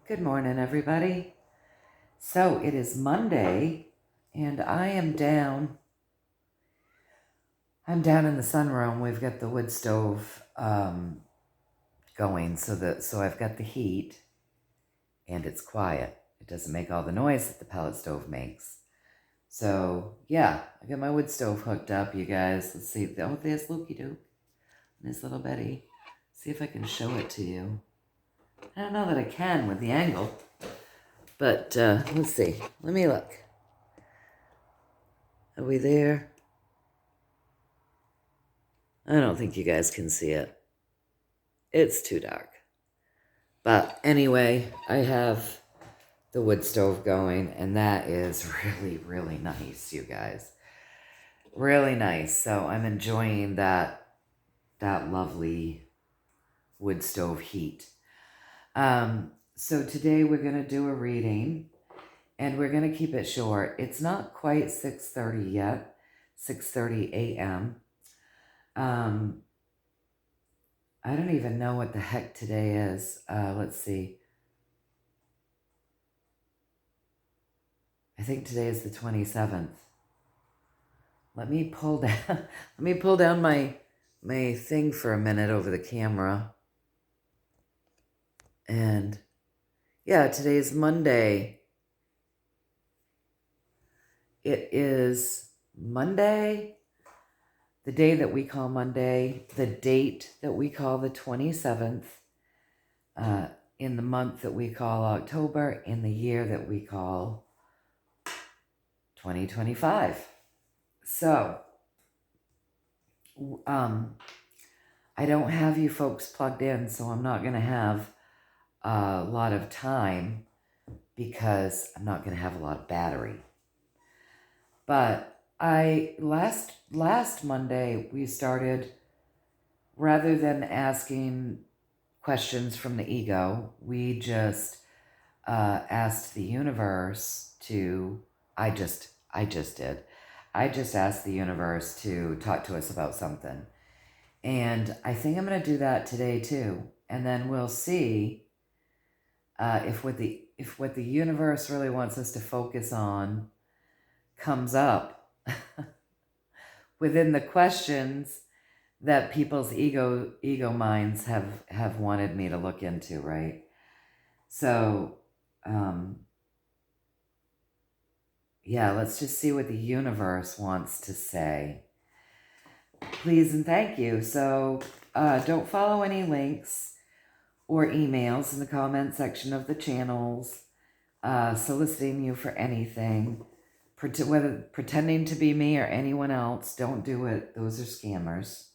Good morning, everybody. So it is Monday, and I am down. I'm down in the sunroom. We've got the wood stove going, so I've got the heat, and it's quiet. It doesn't make all the noise that the pellet stove makes. So yeah, I got my wood stove hooked up, you guys. Let's see. Oh, there's Lukey Duke and his little Betty. See if I can show it to you. I don't know that I can with the angle. But let's see. Let me look. Are we there? I don't think you guys can see it. It's too dark. But anyway, I have the wood stove going, and that is really, really nice, you guys. Really nice. So I'm enjoying that lovely wood stove heat. So today we're going to do a reading. And we're going to keep it short. It's not quite 6:30 yet, 6:30 a.m. I don't even know what the heck today is. Let's see. I think today is the 27th. Let me pull down my thing for a minute over the camera. And yeah, today's Monday. It is Monday, the day that we call Monday, the date that we call the 27th, in the month that we call October, in the year that we call 2025. So, I don't have you folks plugged in, so I'm not going to have a lot of time because I'm not going to have a lot of battery. But last Monday we started, rather than asking questions from the ego, we just asked the universe to. I just did. I just asked the universe to talk to us about something, and I think I'm going to do that today too. And then we'll see if what the universe really wants us to focus on comes up within the questions that people's ego minds have wanted me to look into, right? So, yeah, let's just see what the universe wants to say. Please and thank you. So, don't follow any links or emails in the comment section of the channels soliciting you for anything. Whether pretending to be me or anyone else, don't do it. Those are scammers.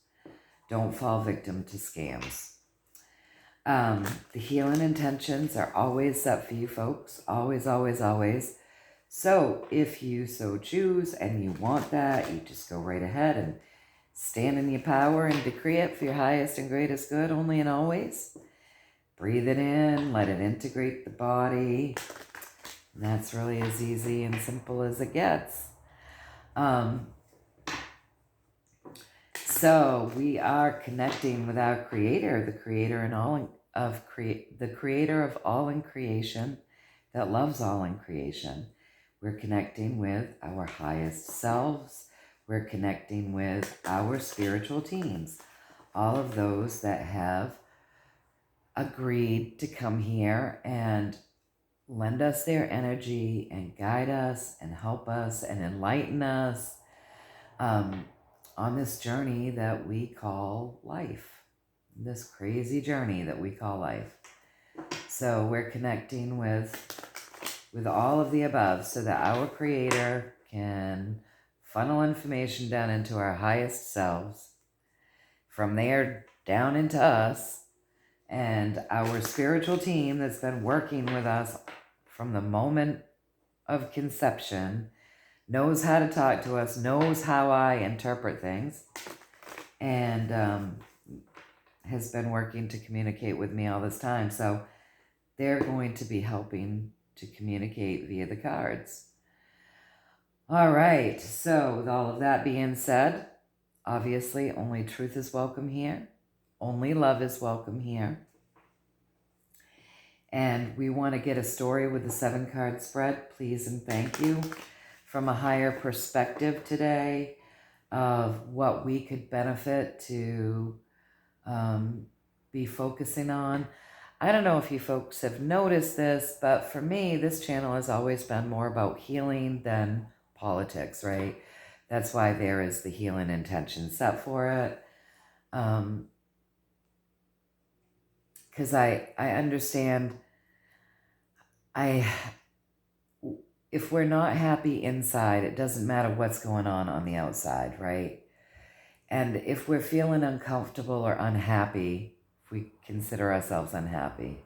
Don't fall victim to scams. The healing intentions are always set for you folks. Always, always, always. So if you so choose and you want that, you just go right ahead and stand in your power and decree it for your highest and greatest good, only and always. Breathe it in, let it integrate the body. And that's really as easy and simple as it gets. So we are connecting with our Creator, the Creator the Creator of all in creation, that loves all in creation. We're connecting with our highest selves. We're connecting with our spiritual teams, all of those that have agreed to come here and lend us their energy and guide us and help us and enlighten us on this journey that we call life, this crazy journey that we call life. So we're connecting with all of the above so that our Creator can funnel information down into our highest selves, from there down into us, and our spiritual team that's been working with us from the moment of conception knows how to talk to us, knows how I interpret things, and has been working to communicate with me all this time. So they're going to be helping to communicate via the cards. All right, so with all of that being said, obviously only truth is welcome here. Only love is welcome here. And we want to get a story with the 7-card spread, please and thank you, from a higher perspective today of what we could benefit to be focusing on. I don't know if you folks have noticed this, but for me, this channel has always been more about healing than politics, right? That's why there is the healing intention set for it. Because I understand, if we're not happy inside, it doesn't matter what's going on the outside, right? And if we're feeling uncomfortable or unhappy, if we consider ourselves unhappy,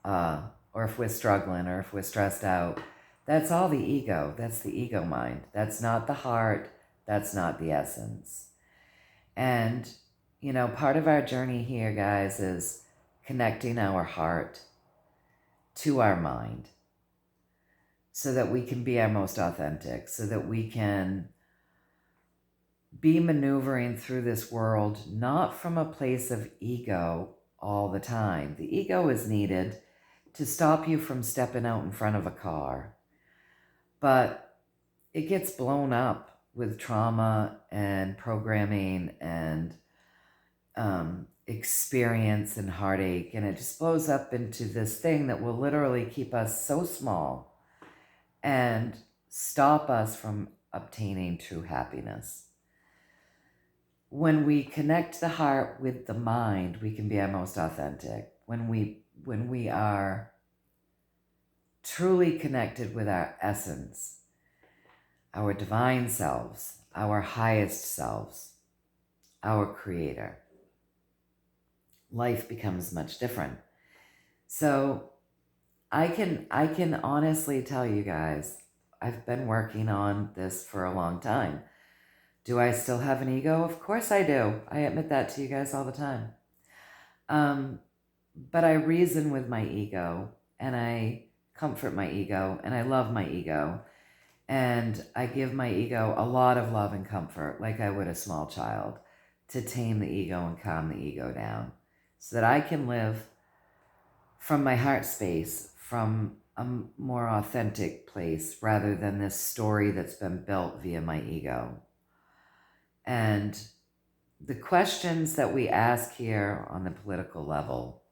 or if we're struggling or if we're stressed out, that's all the ego. That's the ego mind. That's not the heart. That's not the essence. And, you know, part of our journey here, guys, is connecting our heart to our mind so that we can be our most authentic, so that we can be maneuvering through this world not from a place of ego all the time. The ego is needed to stop you from stepping out in front of a car, but it gets blown up with trauma and programming and experience and heartache, and it just blows up into this thing that will literally keep us so small and stop us from obtaining true happiness. When we connect the heart with the mind, we can be our most authentic. When we are truly connected with our essence, our divine selves, our highest selves, our creator, life becomes much different. So I can honestly tell you guys, I've been working on this for a long time. Do I still have an ego? Of course I do. I admit that to you guys all the time. But I reason with my ego, and I comfort my ego, and I love my ego. And I give my ego a lot of love and comfort, like I would a small child, to tame the ego and calm the ego down, so that I can live from my heart space, from a more authentic place, rather than this story that's been built via my ego. And the questions that we ask here on the political level,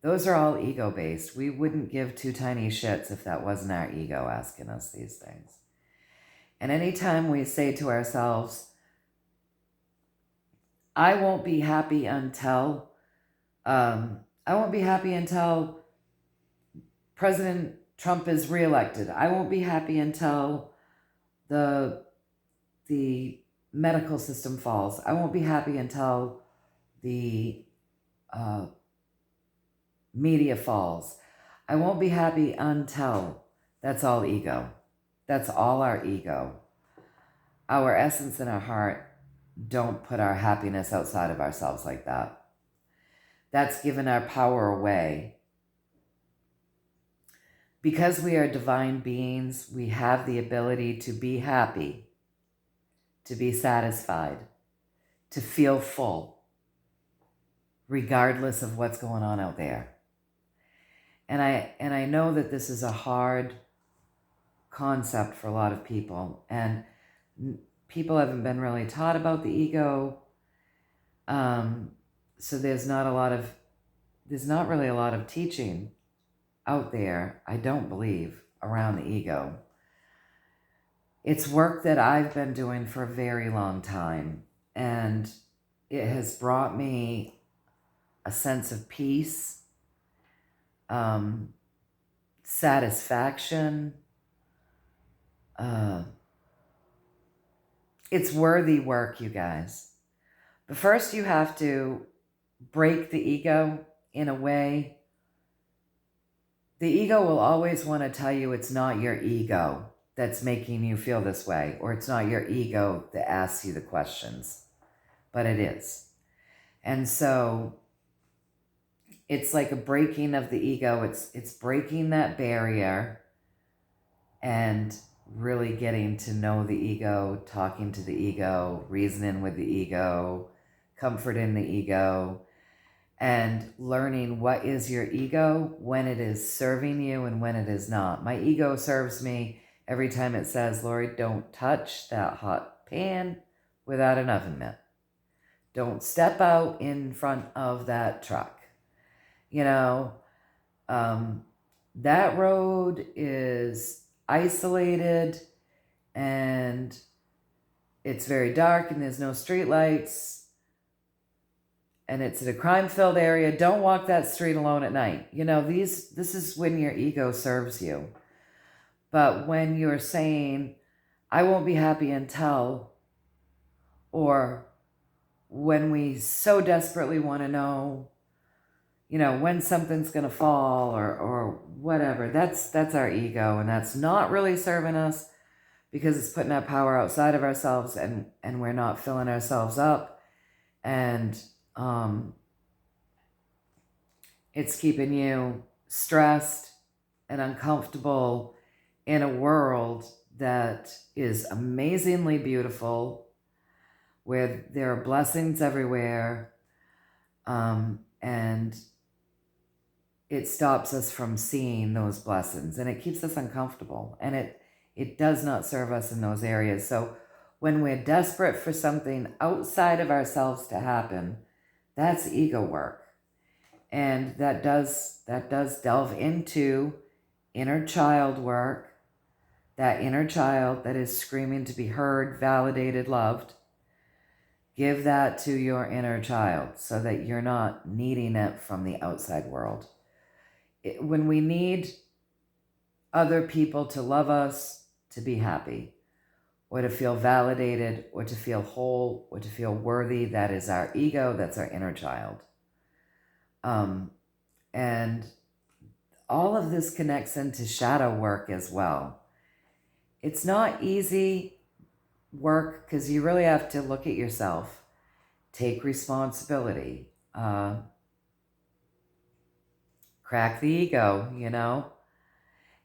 those are all ego-based. We wouldn't give two tiny shits if that wasn't our ego asking us these things. And anytime we say to ourselves, I won't be happy until President Trump is reelected. I won't be happy until the medical system falls. I won't be happy until the media falls. I won't be happy until. That's all ego. That's all our ego. Our essence and our heart don't put our happiness outside of ourselves like that. That's given our power away. Because we are divine beings, we have the ability to be happy, to be satisfied, to feel full, regardless of what's going on out there. And I know that this is a hard concept for a lot of people, and people haven't been really taught about the ego. So there's not really a lot of teaching out there, I don't believe, around the ego. It's work that I've been doing for a very long time, and it has brought me a sense of peace, satisfaction. It's worthy work, you guys. But first you have to break the ego in a way. The ego will always want to tell you it's not your ego that's making you feel this way, or it's not your ego that asks you the questions, but it is. And so it's like a breaking of the ego. It's breaking that barrier and really getting to know the ego, talking to the ego, reasoning with the ego, comforting the ego. and learning what is your ego, when it is serving you and when it is not. My ego serves me every time it says, Lori, don't touch that hot pan without an oven mitt. Don't step out in front of that truck. You know, that road is isolated and it's very dark and there's no street lights and it's in a crime-filled area. Don't walk that street alone at night. You know, this is when your ego serves you. But when you're saying, I won't be happy until, or when we so desperately want to know, you know, when something's going to fall or whatever, that's our ego, and that's not really serving us because it's putting that power outside of ourselves and we're not filling ourselves up, and it's keeping you stressed and uncomfortable in a world that is amazingly beautiful, where there are blessings everywhere, and it stops us from seeing those blessings, and it keeps us uncomfortable, and it does not serve us in those areas. So when we're desperate for something outside of ourselves to happen, that's ego work. And that does delve into inner child work, that inner child that is screaming to be heard, validated, loved. Give that to your inner child so that you're not needing it from the outside world. When we need other people to love us, to be happy, or to feel validated, or to feel whole, or to feel worthy, that is our ego, that's our inner child. And all of this connects into shadow work as well. It's not easy work because you really have to look at yourself, take responsibility, crack the ego, you know.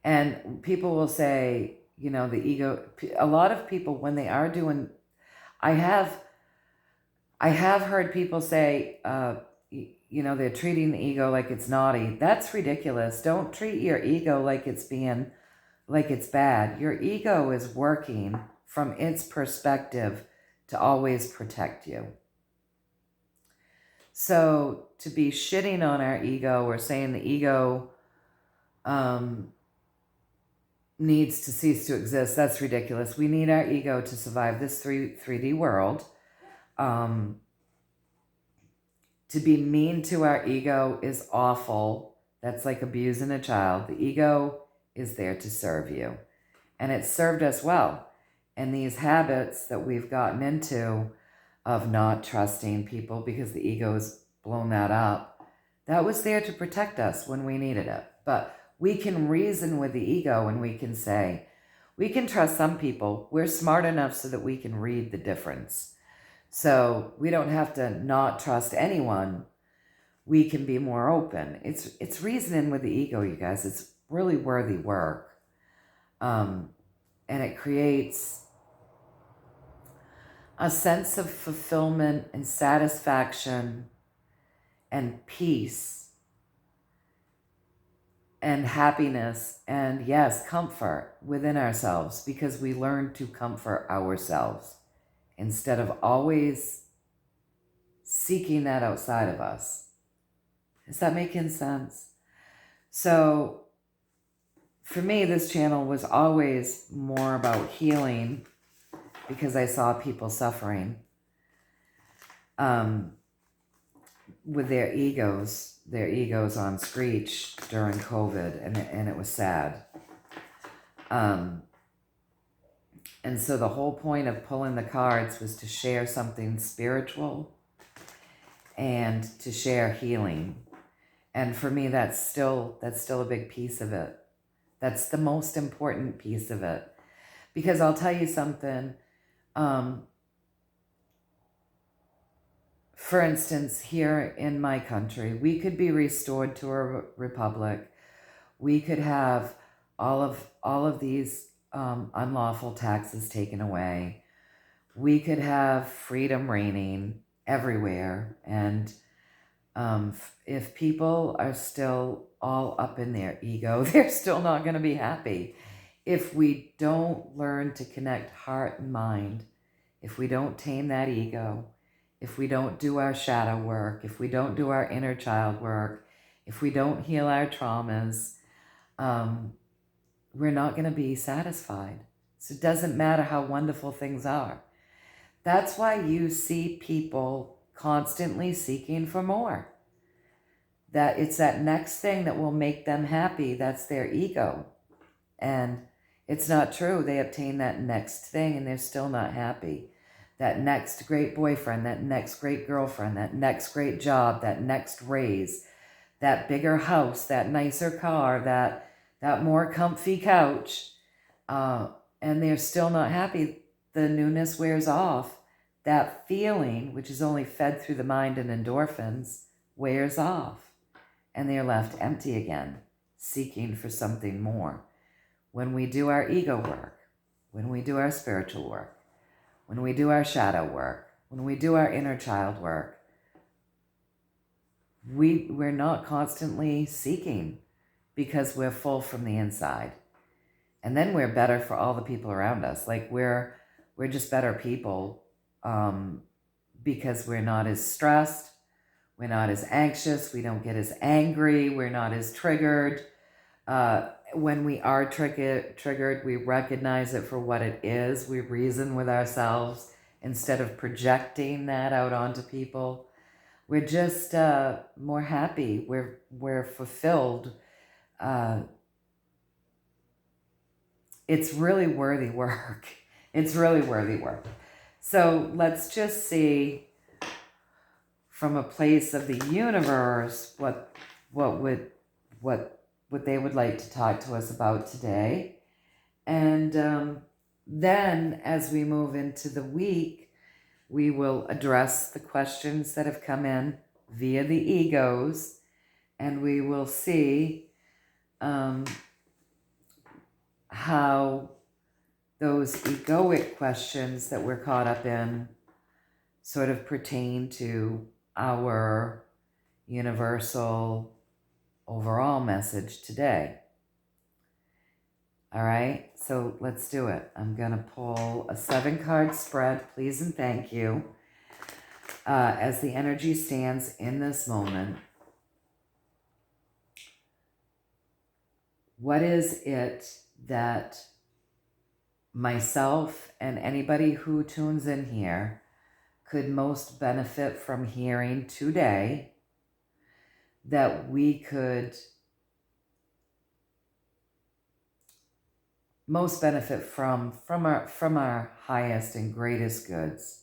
And people will say, you know, the ego, a lot of people when they are doing, I have heard people say, you know, they're treating the ego like it's naughty. That's ridiculous. Don't treat your ego like it's bad. Your ego is working from its perspective to always protect you. So to be shitting on our ego or saying the ego needs to cease to exist, that's ridiculous. We need our ego to survive this 3D world. To be mean to our ego is awful. That's like abusing a child. The ego is there to serve you. And it's served us well. And these habits that we've gotten into of not trusting people because the ego's blown that up, that was there to protect us when we needed it. But we can reason with the ego and we can say, we can trust some people. We're smart enough so that we can read the difference. So we don't have to not trust anyone. We can be more open. It's reasoning with the ego, you guys. It's really worthy work. And it creates a sense of fulfillment and satisfaction and peace and happiness and, yes, comfort within ourselves, because we learn to comfort ourselves instead of always seeking that outside of us. Is that making sense? So for me, this channel was always more about healing because I saw people suffering with their egos on screech during COVID, and it was sad. And so the whole point of pulling the cards was to share something spiritual and to share healing. And for me, that's still a big piece of it. That's the most important piece of it. Because I'll tell you something, for instance, here in my country, we could be restored to a republic. We could have all of these unlawful taxes taken away. We could have freedom reigning everywhere, and If people are still all up in their ego, they're still not going to be happy. If we don't learn to connect heart and mind, if we don't tame that ego, if we don't do our shadow work, if we don't do our inner child work, if we don't heal our traumas, we're not going to be satisfied. So it doesn't matter how wonderful things are. That's why you see people constantly seeking for more. That it's that next thing that will make them happy. That's their ego. And it's not true. They obtain that next thing and they're still not happy. That next great boyfriend, that next great girlfriend, that next great job, that next raise, that bigger house, that nicer car, that more comfy couch, and they're still not happy. The newness wears off. That feeling, which is only fed through the mind and endorphins, wears off. And they're left empty again, seeking for something more. When we do our ego work, when we do our spiritual work, when we do our shadow work, when we do our inner child work, we're not constantly seeking because we're full from the inside. And then we're better for all the people around us. Like we're just better people because we're not as stressed, we're not as anxious, we don't get as angry, we're not as triggered. When we are triggered, we recognize it for what it is. We reason with ourselves instead of projecting that out onto people. We're just more happy. We're fulfilled. It's really worthy work. It's really worthy work. So let's just see from a place of the universe what they would like to talk to us about today. And then as we move into the week, we will address the questions that have come in via the egos, and we will see how those egoic questions that we're caught up in sort of pertain to our universal overall message today. All right, so let's do it. I'm going to pull a 7-card spread, please and thank you. As the energy stands in this moment, what is it that myself and anybody who tunes in here could most benefit from hearing today that we could most benefit from our highest and greatest goods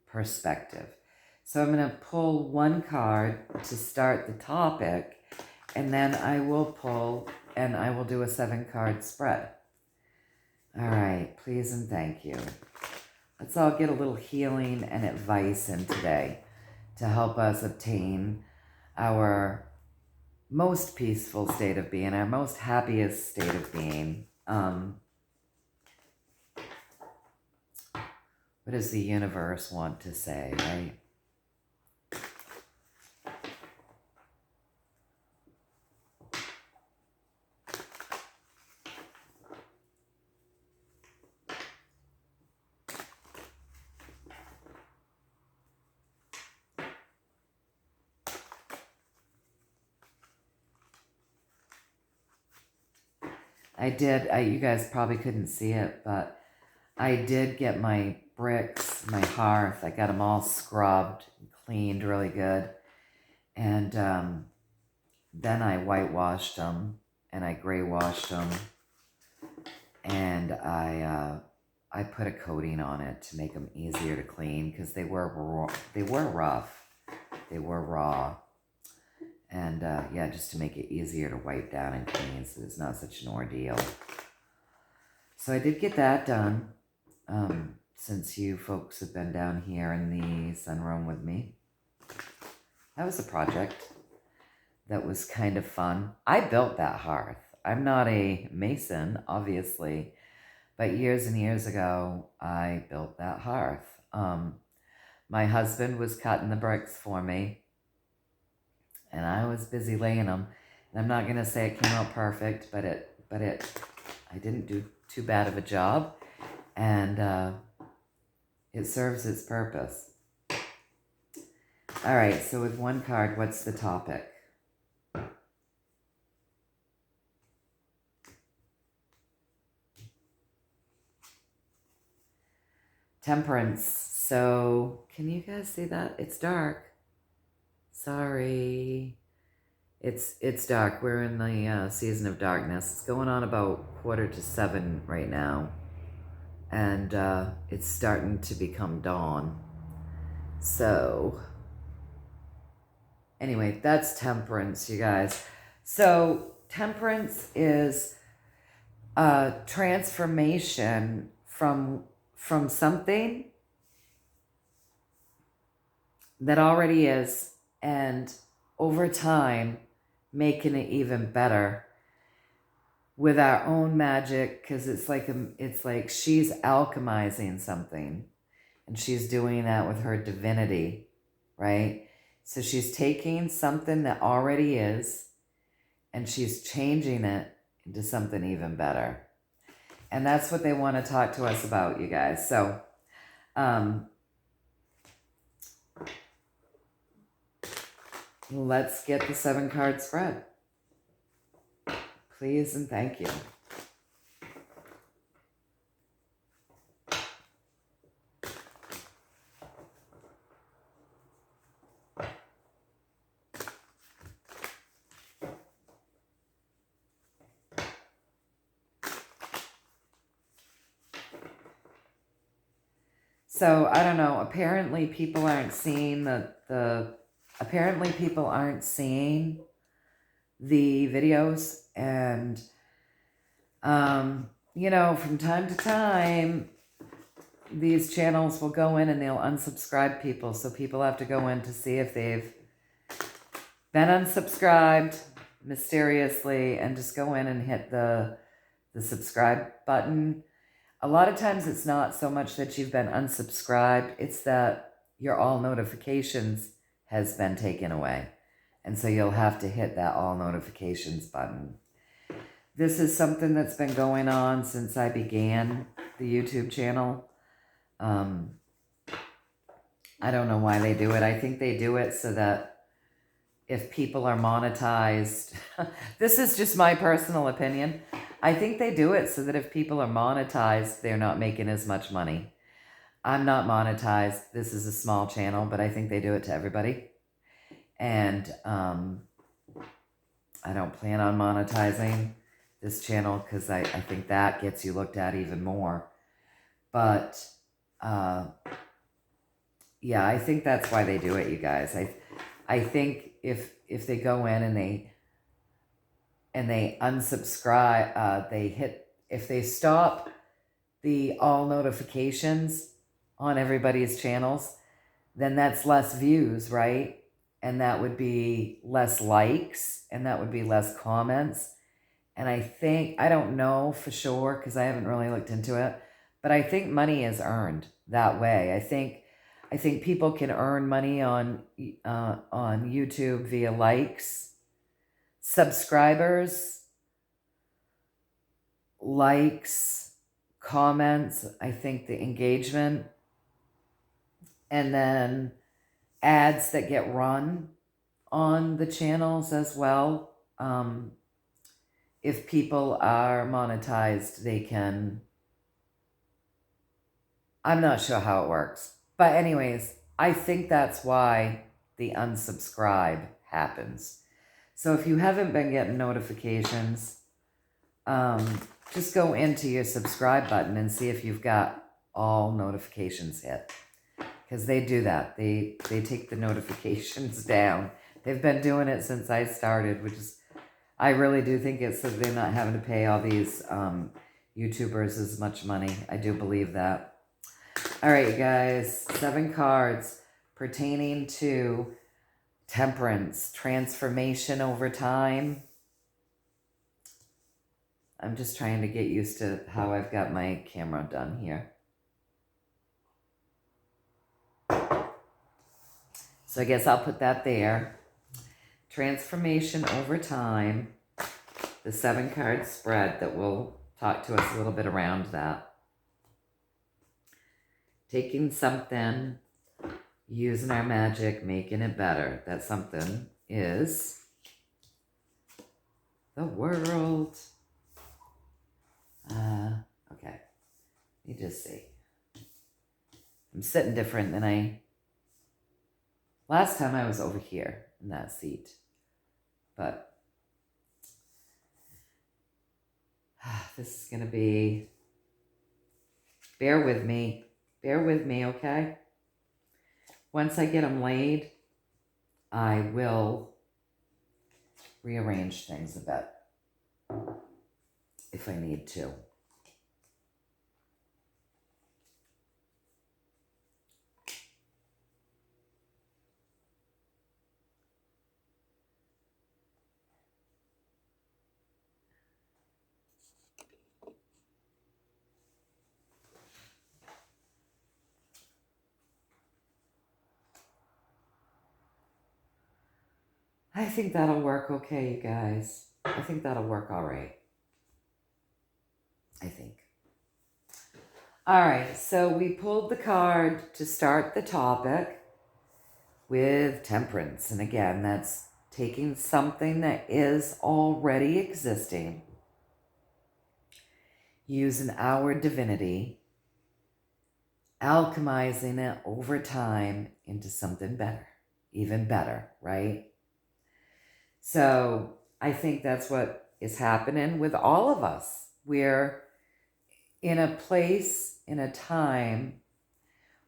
perspective? So I'm going to pull one card to start the topic, and then I will pull and I will do a 7-card spread. All right, please and thank you. Let's all get a little healing and advice in today to help us obtain our most peaceful state of being, our most happiest state of being. What does the universe want to say, right? You guys probably couldn't see it, but I did get my bricks, my hearth, I got them all scrubbed and cleaned really good. And then I whitewashed them and I gray washed them. And I put a coating on it to make them easier to clean because they were rough. They were raw. And yeah, just to make it easier to wipe down and clean so it's not such an ordeal. So I did get that done, since you folks have been down here in the sunroom with me. That was a project that was kind of fun. I built that hearth. I'm not a mason, obviously, but years and years ago, I built that hearth. My husband was cutting the bricks for me. and I was busy laying them. And I'm not going to say it came out perfect, but I didn't do too bad of a job, and it serves its purpose. All right, so with one card, what's the topic? Temperance. So, can you guys see that? It's dark. Sorry. It's dark. We're in the season of darkness. It's going on about 6:45 right now. And it's starting to become dawn. So, anyway, that's temperance, you guys. So, temperance is a transformation from something that already is, and over time making it even better with our own magic, because it's like she's alchemizing something, and she's doing that with her divinity, right? So she's taking something that already is, and she's changing it into something even better. And that's what they want to talk to us about, you guys. So, let's get the 7-card spread. Please and thank you. So, I don't know, apparently people aren't seeing apparently people aren't seeing the videos, and you know, from time to time these channels will go in and they'll unsubscribe people, so people have to go in to see if they've been unsubscribed mysteriously, and just go in and hit the subscribe button. A lot of times it's not so much that you've been unsubscribed, it's that your all notifications has been taken away. And so you'll have to hit that all notifications button. This is something that's been going on since I began the YouTube channel. I don't know why they do it. I think they do it so that if people are monetized, this is just my personal opinion. I think they do it so that if people are monetized, they're not making as much money. I'm not monetized. This is a small channel, but I think they do it to everybody. And I don't plan on monetizing this channel because I think that gets you looked at even more. But yeah, I think that's why they do it, you guys. I think if they go in and they unsubscribe, if they stop the all notifications on everybody's channels, then that's less views, right? And that would be less likes, and that would be less comments. And I don't know for sure because I haven't really looked into it, but I think money is earned that way. I think people can earn money on YouTube via likes, subscribers, likes, comments, I think the engagement, and then ads that get run on the channels as well. If people are monetized, they can... I'm not sure how it works. But anyways, I think that's why the unsubscribe happens. So if you haven't been getting notifications, just go into your subscribe button and see if you've got all notifications hit. Because they do that. They take the notifications down. They've been doing it since I started, which is... I really do think it's so they're not having to pay all these YouTubers as much money. I do believe that. All right, you guys. 7 cards pertaining to temperance, transformation over time. I'm just trying to get used to how I've got my camera done here. So I guess I'll put that there. transformation over time, the 7-card spread that will talk to us a little bit around that. Taking something, using our magic, making it better. That something is the world. Okay, let me just see. I'm sitting different than last time I was over here in that seat. But this is going to be, bear with me, okay? Once I get them laid, I will rearrange things a bit if I need to. I think that'll work okay, you guys. I think that'll work all right. I think. All right, so we pulled the card to start the topic with temperance. And again, that's taking something that is already existing, using our divinity, alchemizing it over time into something better, even better, right? So I think that's what is happening with all of us. We're in a place, in a time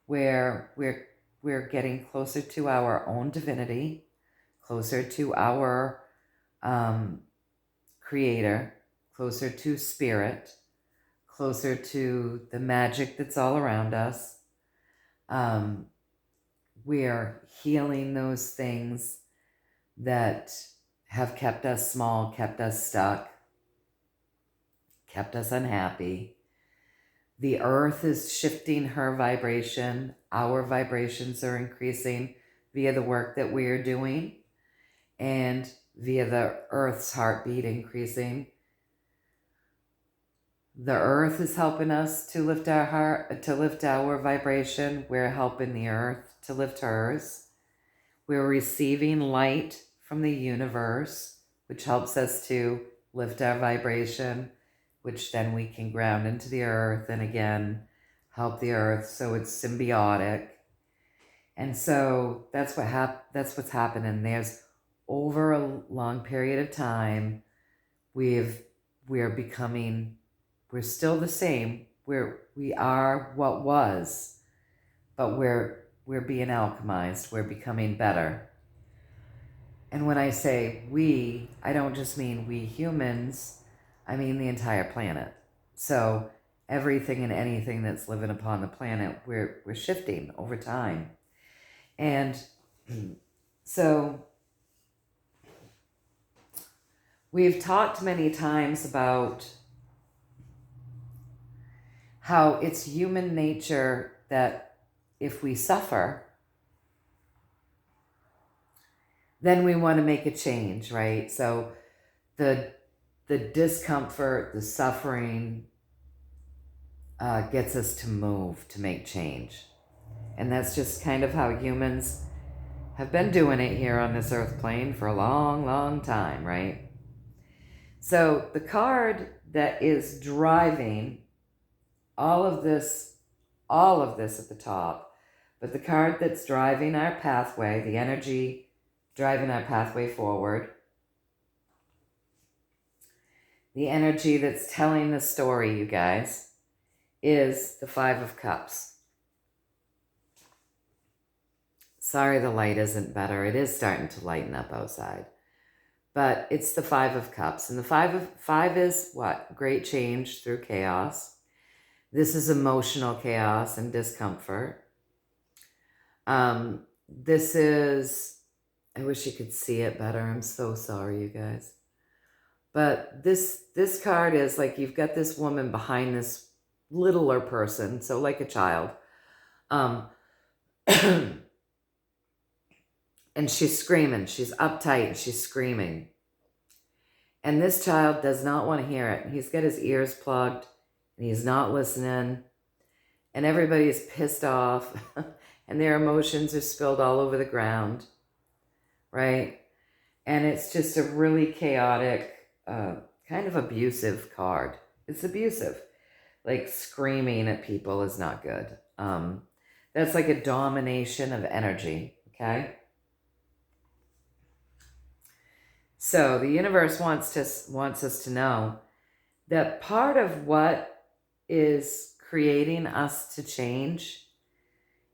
where we're getting closer to our own divinity, closer to our creator, closer to spirit, closer to the magic that's all around us. We're healing those things that have kept us small, kept us stuck, kept us unhappy. The earth is shifting her vibration. Our vibrations are increasing via the work that we are doing and via the earth's heartbeat increasing. The earth is helping us to lift our heart, to lift our vibration. We're helping the earth to lift hers. We're receiving light from the universe, which helps us to lift our vibration, which then we can ground into the earth and again help the earth, so it's symbiotic. And so that's what's happening. There's, over a long period of time, we're still the same. We are what was, but we're being alchemized. We're becoming better. And when I say we, I don't just mean we humans, I mean the entire planet. So everything and anything that's living upon the planet, we're shifting over time. And so we've talked many times about how it's human nature that if we suffer, then we want to make a change, right? So the discomfort, the suffering gets us to move, to make change. And that's just kind of how humans have been doing it here on this earth plane for a long, long time, right? So the card that is driving all of this at the top, but the card that's driving our pathway, the energy driving our pathway forward, the energy that's telling the story, you guys, is the 5 of Cups. Sorry the light isn't better. It is starting to lighten up outside. But it's the 5 of Cups. And the 5 is what? Great change through chaos. This is emotional chaos and discomfort. This is, I wish you could see it better. I'm so sorry, you guys. But this card is like you've got this woman behind this littler person, so like a child, And she's screaming. She's uptight and she's screaming. And this child does not want to hear it. He's got his ears plugged and he's not listening. And everybody is pissed off and their emotions are spilled all over the ground, right? And it's just a really chaotic, kind of abusive card. It's abusive. Like screaming at people is not good. That's like a domination of energy, okay? So the universe wants us to know that part of what is creating us to change,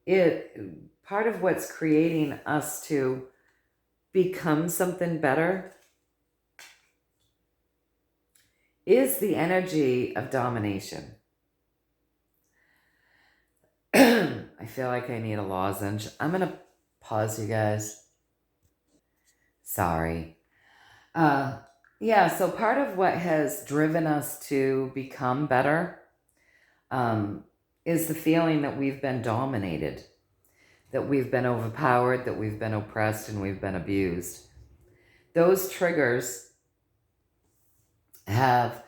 part of what's creating us to become something better is the energy of domination. I feel like I need a lozenge. I'm going to pause, you guys. Sorry. Yeah, so part of what has driven us to become better is the feeling that we've been dominated, that we've been overpowered, that we've been oppressed, and we've been abused. Those triggers have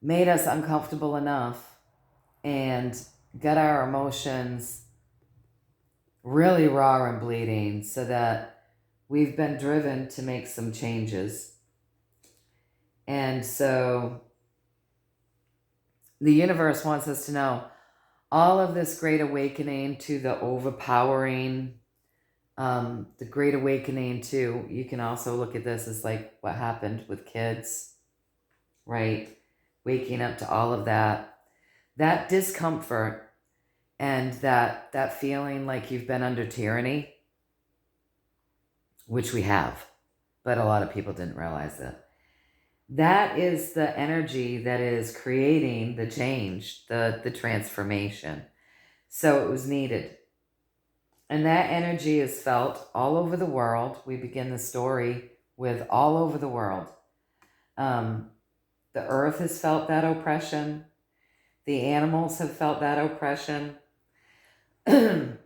made us uncomfortable enough and got our emotions really raw and bleeding so that we've been driven to make some changes. And so the universe wants us to know all of this great awakening to the overpowering, the great awakening to, you can also look at this as like what happened with kids, right? Waking up to all of that discomfort and that feeling like you've been under tyranny, which we have, but a lot of people didn't realize that. That is the energy that is creating the change, the transformation. So it was needed. And that energy is felt all over the world. We begin the story with all over the world. The earth has felt that oppression. The animals have felt that oppression. The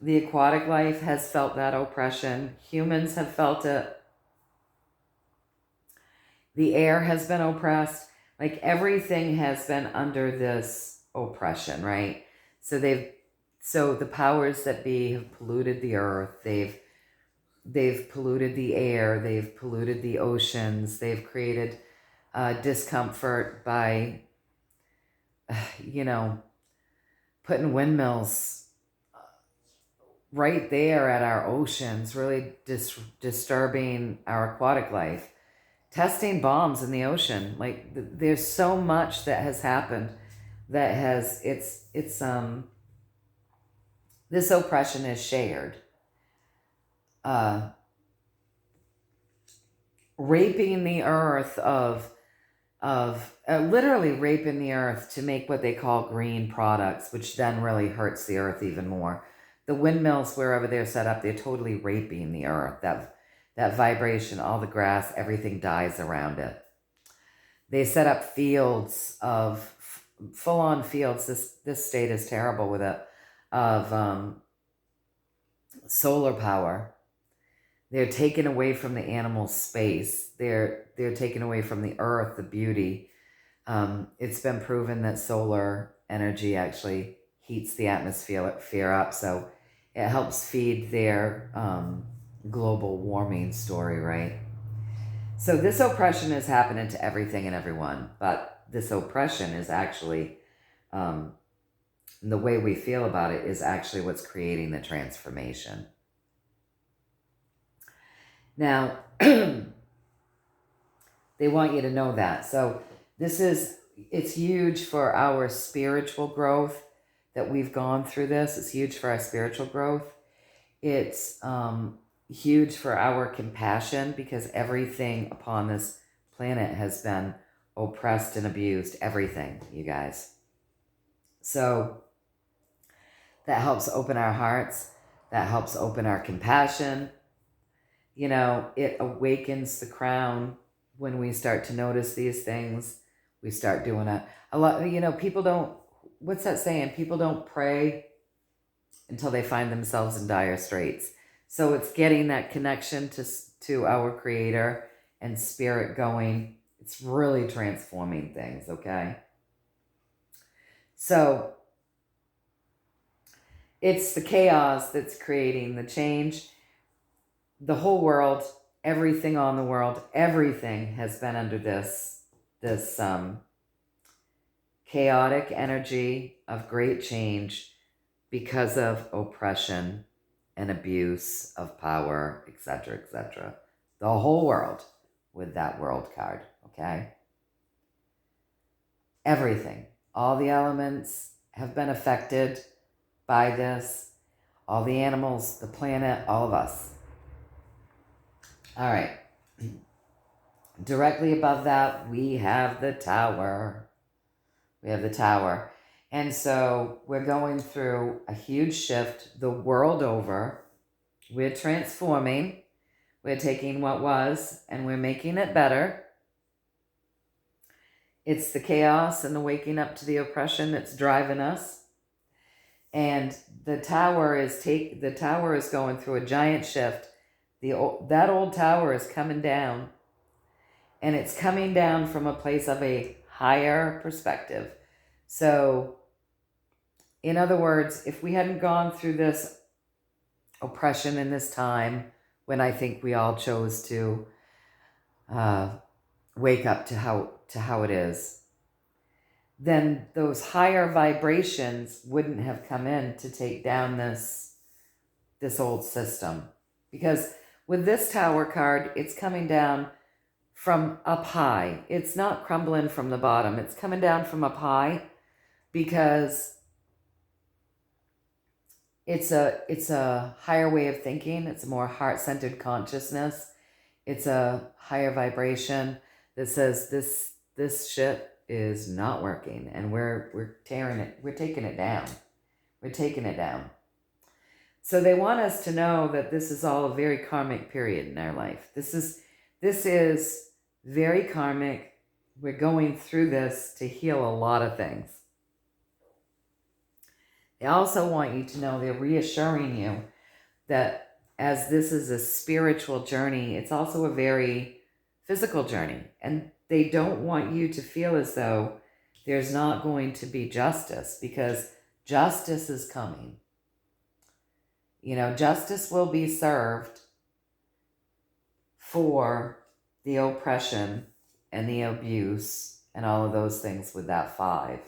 aquatic life has felt that oppression. Humans have felt it. The air has been oppressed. Like everything has been under this oppression, right? So the powers that be have polluted the earth. They've polluted the air. They've polluted the oceans. They've created discomfort by, putting windmills right there at our oceans, really disturbing our aquatic life. Testing bombs in the ocean. Like there's so much that has happened that has, this oppression is shared. Raping the earth of literally raping the earth to make what they call green products, which then really hurts the earth even more. The windmills, wherever they're set up, they're totally raping the earth. That vibration, all the grass, everything dies around it. They set up fields of, full-on fields, this state is terrible with it, of solar power. They're taken away from the animal space. They're taken away from the earth, the beauty. It's been proven that solar energy actually heats the atmosphere up, so it helps feed their global warming story, right? So this oppression is happening to everything and everyone, but this oppression is actually, the way we feel about it is actually what's creating the transformation. Now, they want you to know that. So it's huge for our spiritual growth that we've gone through this. It's huge for our spiritual growth. It's huge for our compassion because everything upon this planet has been oppressed and abused. Everything, you guys. So that helps open our hearts. That helps open our compassion. It awakens the crown when we start to notice these things. We start doing a lot. People don't, what's that saying? People don't pray until they find themselves in dire straits. So it's getting that connection to our Creator and Spirit going. It's really transforming things, okay? So it's the chaos that's creating the change. The whole world, everything on the world, everything has been under this chaotic energy of great change because of oppression and abuse of power, etc., etc. The whole world with that world card, okay? Everything, all the elements have been affected by this, all the animals, the planet, all of us. All right. Directly above that, we have the tower. We have the tower. And so we're going through a huge shift the world over. We're transforming. We're taking what was and we're making it better. It's the chaos and the waking up to the oppression that's driving us. And the tower is going through a giant shift. That old tower is coming down. And it's coming down from a place of a higher perspective. So, in other words, if we hadn't gone through this oppression in this time, when I think we all chose to wake up to how it is, then those higher vibrations wouldn't have come in to take down this old system. Because with this tower card, it's coming down from up high. It's not crumbling from the bottom. It's coming down from up high because it's a higher way of thinking. It's a more heart-centered consciousness. It's a higher vibration that says this shit is not working, and we're tearing it. We're taking it down. We're taking it down. So they want us to know that this is all a very karmic period in our life. This is very karmic. We're going through this to heal a lot of things. They also want you to know, they're reassuring you that as this is a spiritual journey, it's also a very physical journey. And they don't want you to feel as though there's not going to be justice, because justice is coming. You know, justice will be served for the oppression and the abuse and all of those things with that 5.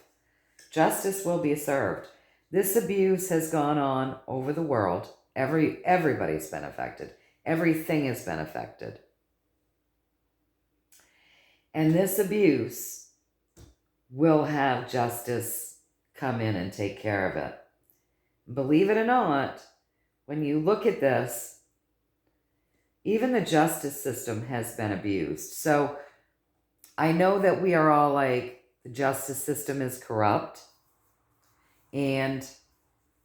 Justice will be served. This abuse has gone on over the world. Everybody's been affected. Everything has been affected. And this abuse will have justice come in and take care of it. Believe it or not, when you look at this, even the justice system has been abused. So I know that we are all like, the justice system is corrupt. And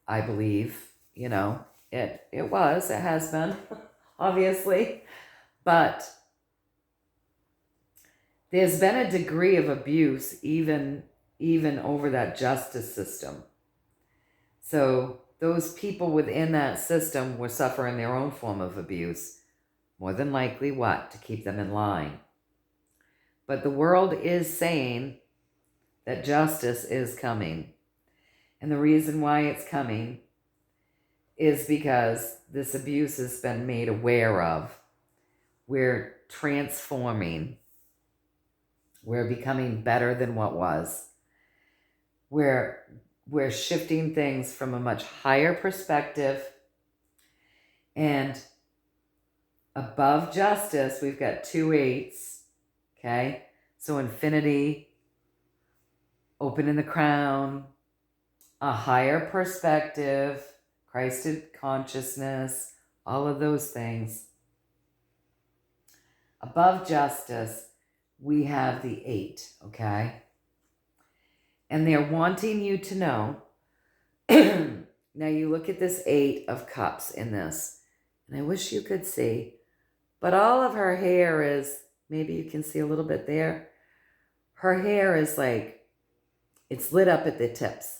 I believe, you know, it has been, obviously. But there's been a degree of abuse even over that justice system. So those people within that system were suffering their own form of abuse. More than likely what? To keep them in line. But the world is saying that justice is coming. And the reason why it's coming is because this abuse has been made aware of. We're transforming. We're becoming better than what was. We're shifting things from a much higher perspective. And above justice, we've got 2 8s. Okay? So infinity, opening the crown, a higher perspective, Christed consciousness, all of those things. Above justice, we have the 8, okay? And they're wanting you to know, now you look at this 8 of cups in this, and I wish you could see, but all of her hair is, maybe you can see a little bit there, her hair is like, it's lit up at the tips.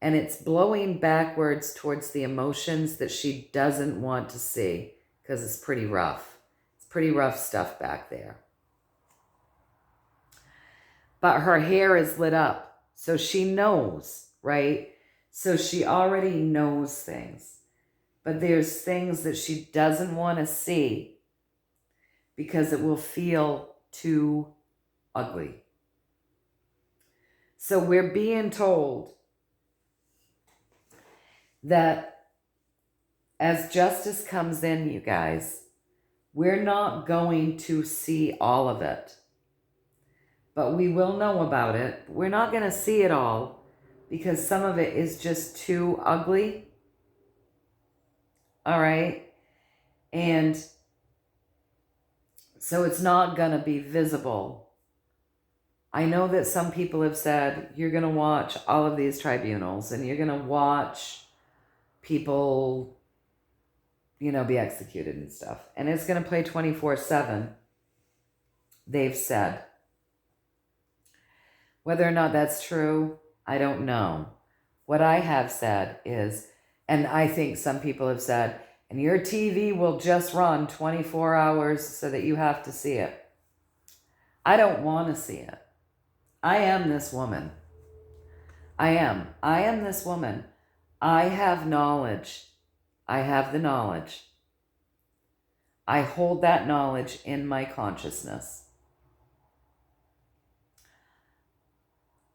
and it's blowing backwards towards the emotions that she doesn't want to see because it's pretty rough. It's pretty rough stuff back there. But her hair is lit up, so she knows, right? So she already knows things. But there's things that she doesn't want to see because it will feel too ugly. So we're being told that as justice comes in, you guys, we're not going to see all of it. But we will know about it. We're not going to see it all because some of it is just too ugly. All right? And so it's not going to be visible. I know that some people have said, you're going to watch all of these tribunals and you're going to watch people, you know, be executed and stuff. And it's going to play 24/7, they've said. Whether or not that's true, I don't know. What I have said is, and I think some people have said, and your TV will just run 24 hours so that you have to see it. I don't want to see it. I am this woman. I am this woman. I have knowledge. I have the knowledge. I hold that knowledge in my consciousness.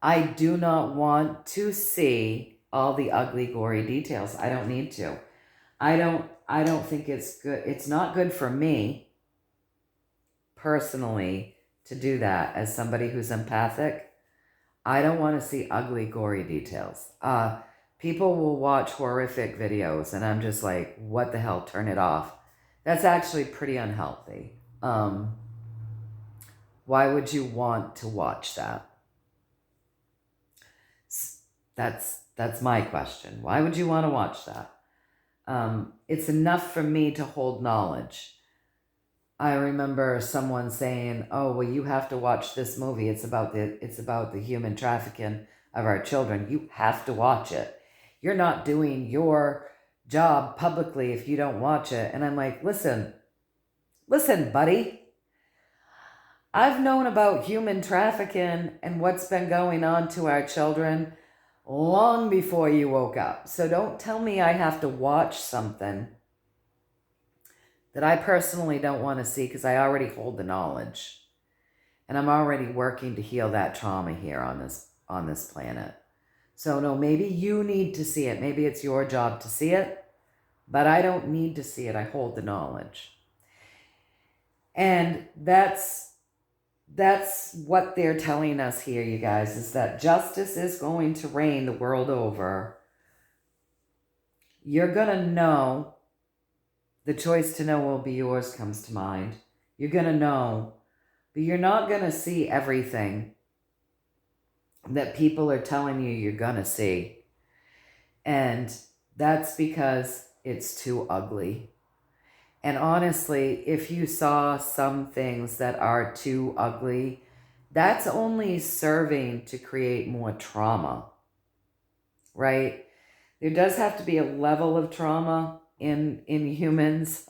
I do not want to see all the ugly, gory details. I don't need to. I don't think it's good. It's not good for me personally to do that as somebody who's empathic. I don't want to see ugly, gory details. People will watch horrific videos and I'm just like, what the hell? Turn it off. That's actually pretty unhealthy. Why would you want to watch that? That's my question. Why would you want to watch that? It's enough for me to hold knowledge. I remember someone saying, "Oh, well, you have to watch this movie. It's about the human trafficking of our children. You have to watch it. You're not doing your job publicly if you don't watch it." And I'm like, listen, buddy. I've known about human trafficking and what's been going on to our children long before you woke up. So don't tell me I have to watch something that I personally don't want to see because I already hold the knowledge. And I'm already working to heal that trauma here on this planet. So no, maybe you need to see it. Maybe it's your job to see it, but I don't need to see it. I hold the knowledge. And that's what they're telling us here, you guys, is that justice is going to reign the world over. You're going to know. The choice to know will be yours comes to mind. You're going to know, but you're not going to see everything that people are telling you you're going to see. And that's because it's too ugly. And honestly, if you saw some things that are too ugly, that's only serving to create more trauma, right? There does have to be a level of trauma in humans.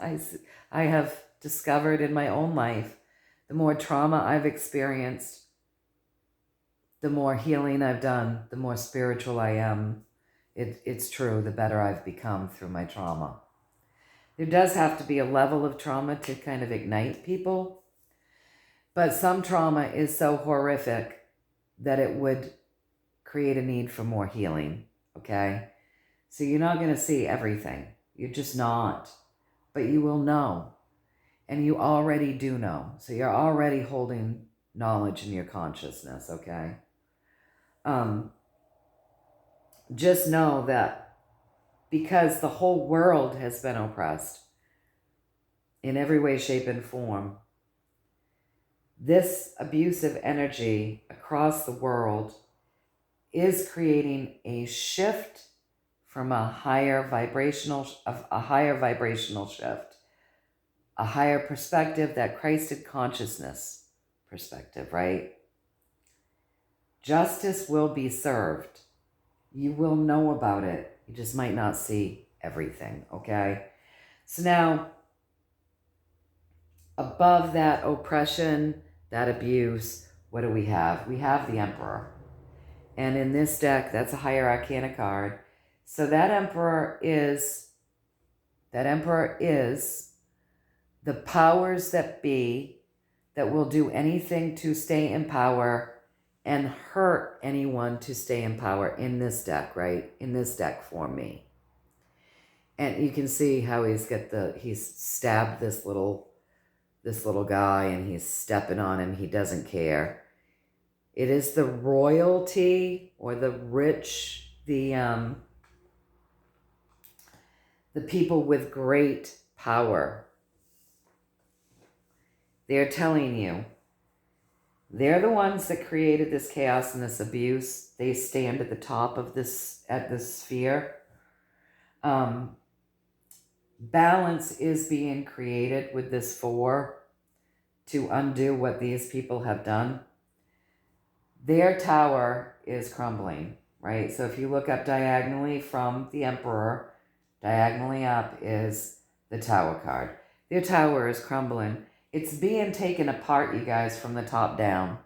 I have discovered in my own life, the more trauma I've experienced, the more healing I've done, the more spiritual I am. It's true, the better I've become through my trauma. There does have to be a level of trauma to kind of ignite people. But some trauma is so horrific that it would create a need for more healing, okay? So you're not going to see everything. You're just not. But you will know. And you already do know. So you're already holding knowledge in your consciousness, okay? Just know that because the whole world has been oppressed in every way, shape, and form, this abusive energy across the world is creating a shift from a higher vibrational shift, a higher perspective, that Christed consciousness perspective, right? Justice will be served. You will know about it. You just might not see everything, okay? So now, above that oppression, that abuse, what do we have? We have the Emperor. And in this deck, that's a higher arcana card. So that Emperor is the powers that be that will do anything to stay in power and hurt anyone to stay in power in this deck, right? In this deck for me. And you can see how he's stabbed this little guy and he's stepping on him. He doesn't care. It is the royalty or the rich, the people with great power. They're telling you, they're the ones that created this chaos and this abuse. They stand at the top of this sphere. Balance is being created with this 4 to undo what these people have done. Their tower is crumbling, right? So if you look up diagonally from the Emperor, diagonally up is the Tower card. Their tower is crumbling. It's being taken apart, you guys, from the top down.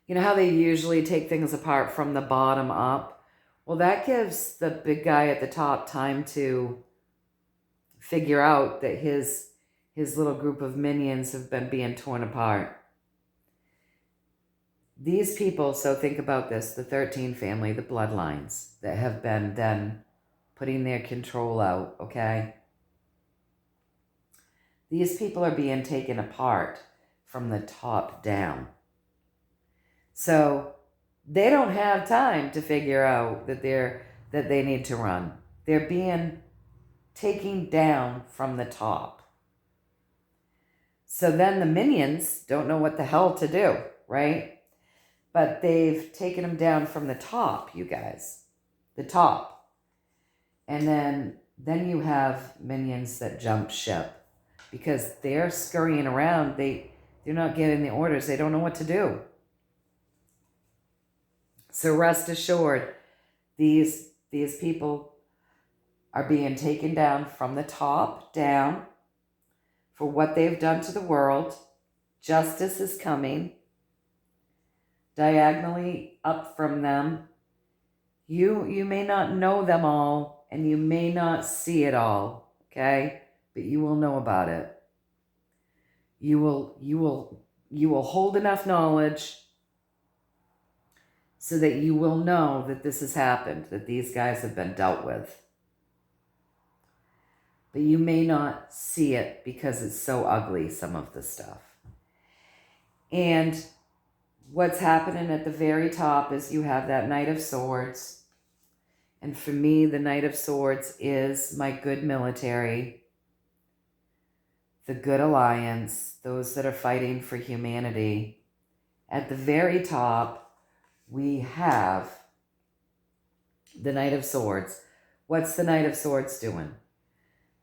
You know how they usually take things apart from the bottom up? Well, that gives the big guy at the top time to figure out that his little group of minions have been being torn apart. These people, so think about this, the 13 family, the bloodlines that have been then putting their control out, okay? These people are being taken apart from the top down. So they don't have time to figure out that they need to run. They're being taken down from the top. So then the minions don't know what the hell to do, right? But they've taken them down from the top, you guys. The top. And then you have minions that jump ship. Because they're scurrying around. They're not getting the orders. They don't know what to do. So rest assured, these people are being taken down from the top down for what they've done to the world. Justice is coming. Diagonally up from them. You may not know them all, and you may not see it all, okay? But you will know about it. You will hold enough knowledge so that you will know that this has happened, that these guys have been dealt with. But you may not see it because it's so ugly, some of the stuff. And what's happening at the very top is you have that Knight of Swords. And for me, the Knight of Swords is my good military, the good alliance, those that are fighting for humanity. At the very top, we have the Knight of Swords. What's the Knight of Swords doing?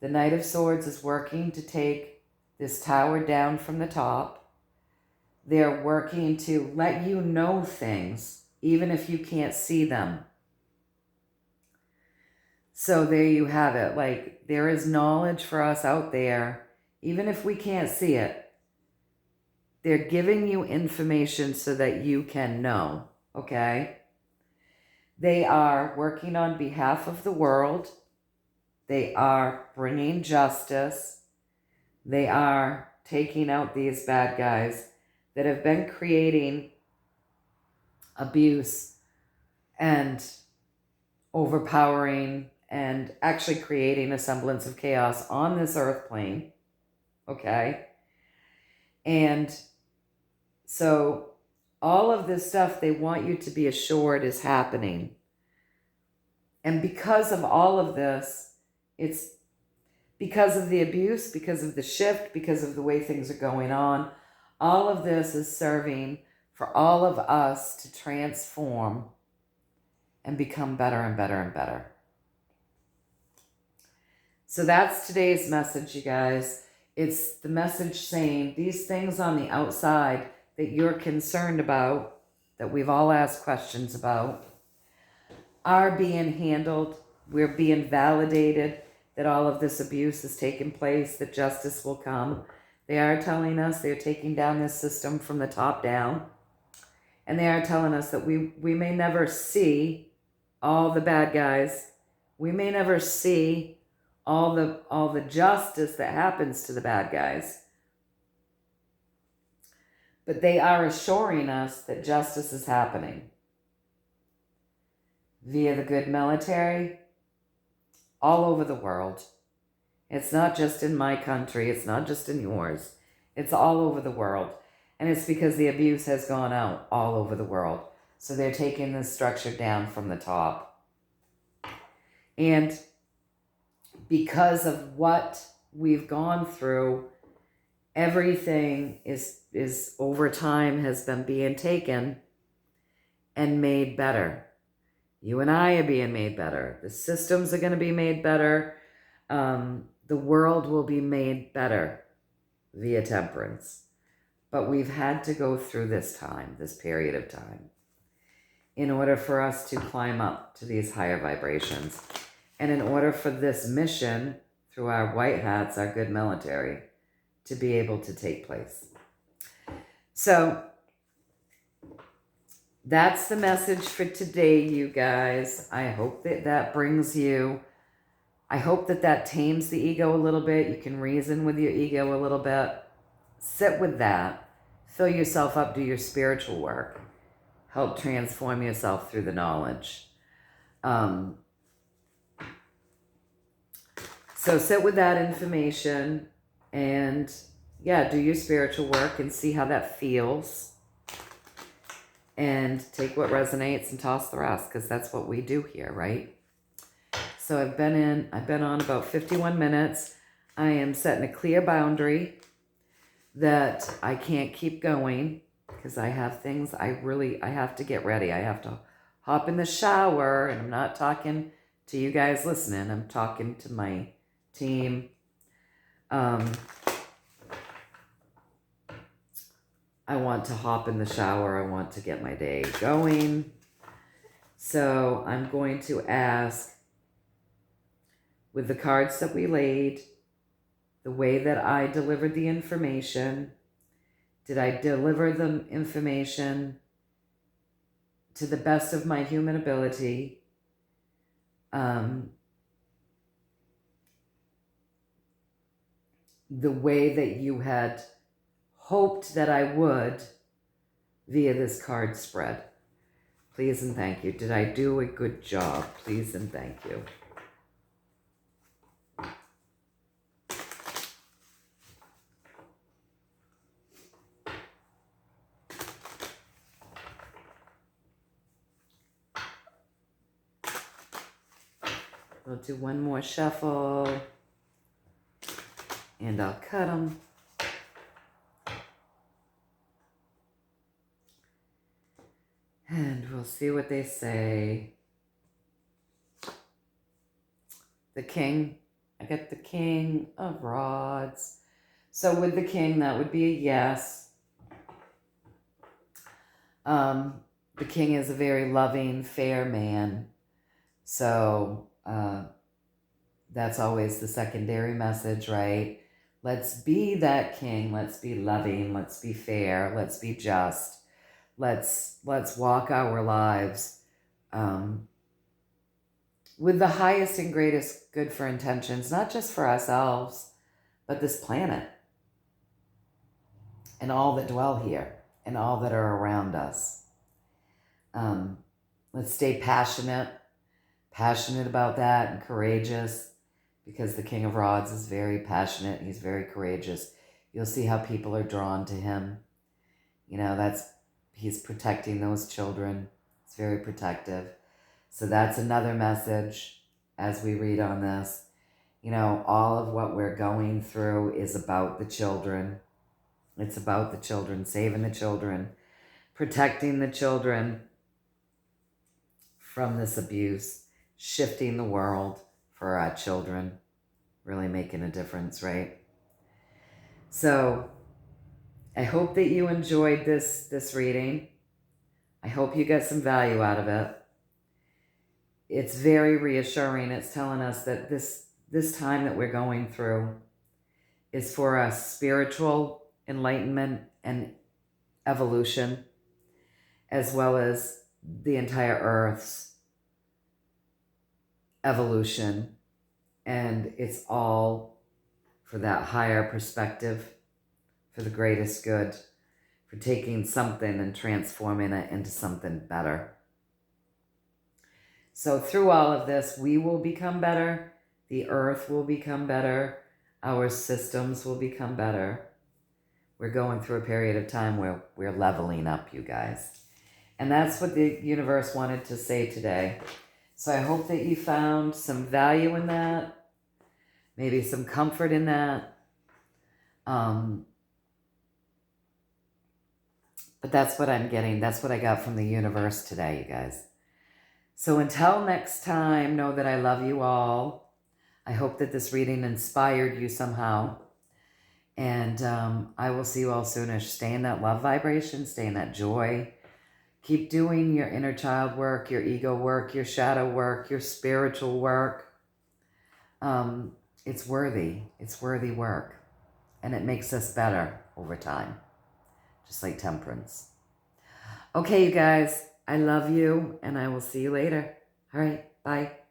The Knight of Swords is working to take this tower down from the top. They're working to let you know things, even if you can't see them. So there you have it. Like, there is knowledge for us out there, even if we can't see it. They're giving you information so that you can know, okay? They are working on behalf of the world. They are bringing justice. They are taking out these bad guys that have been creating abuse and overpowering and actually creating a semblance of chaos on this earth plane, okay? And so all of this stuff they want you to be assured is happening. And because of all of this, it's because of the abuse, because of the shift, because of the way things are going on, all of this is serving for all of us to transform and become better and better and better. So that's today's message, you guys. It's the message saying these things on the outside that you're concerned about, that we've all asked questions about are being handled. We're being validated that all of this abuse has taken place, that justice will come. They are telling us they're taking down this system from the top down. And they are telling us that we may never see all the bad guys. We may never see all the justice that happens to the bad guys. But they are assuring us that justice is happening via the good military all over the world. It's not just in my country. It's not just in yours. It's all over the world. And it's because the abuse has gone out all over the world. So they're taking this structure down from the top. And because of what we've gone through, everything is over time has been being taken and made better. You and I are being made better. The systems are going to be made better. The world will be made better via temperance. But we've had to go through this time, this period of time, in order for us to climb up to these higher vibrations. And in order for this mission, through our white hats, our good military, to be able to take place. So that's the message for today, you guys. I hope that that brings you, I hope that that tames the ego a little bit. You can reason with your ego a little bit. Sit with that. Fill yourself up, do your spiritual work. Help transform yourself through the knowledge. So sit with that information and, yeah, do your spiritual work and see how that feels. And take what resonates and toss the rest, because that's what we do here, right? So I've been on about 51 minutes. I am setting a clear boundary that I can't keep going because I have things I have to get ready. I have to hop in the shower, and I'm not talking to you guys listening. I'm talking to my team. I want to hop in the shower. I want to get my day going. So I'm going to ask, with the cards that we laid, the way that I delivered the information, did I deliver the information to the best of my human ability? The way that you had hoped that I would via this card spread? Please and thank you. Did I do a good job? Please and thank you. We'll do one more shuffle, and I'll cut them. And we'll see what they say. The King. I got the King of Rods. So with the King, that would be a yes. The King is a very loving, fair man. So that's always the secondary message, right? Let's be that king. Let's be loving. Let's be fair. Let's be just. Let's walk our lives with the highest and greatest good for intentions, not just for ourselves, but this planet and all that dwell here and all that are around us. Let's stay passionate about that and courageous, because the King of Rods is very passionate. He's very courageous. You'll see how people are drawn to him. You know, he's protecting those children. It's very protective. So that's another message as we read on this. You know, all of what we're going through is about the children. It's about the children, saving the children, protecting the children from this abuse, shifting the world for our children, really making a difference, right? So I hope that you enjoyed this reading. I hope you get some value out of it. It's very reassuring. It's telling us that this time that we're going through is for us spiritual enlightenment and evolution, as well as the entire Earth's evolution. And it's all for that higher perspective, for the greatest good, for taking something and transforming it into something better. So through all of this, we will become better, the earth will become better, our systems will become better. We're going through a period of time where we're leveling up, you guys. And that's what the universe wanted to say today. So I hope that you found some value in that, maybe some comfort in that. But that's what I'm getting. That's what I got from the universe today, you guys. So until next time, know that I love you all. I hope that this reading inspired you somehow. And I will see you all soonish. Stay in that love vibration. Stay in that joy. Keep doing your inner child work, your ego work, your shadow work, your spiritual work. It's worthy. It's worthy work. And it makes us better over time. Just like temperance. Okay, you guys. I love you, and I will see you later. All right. Bye.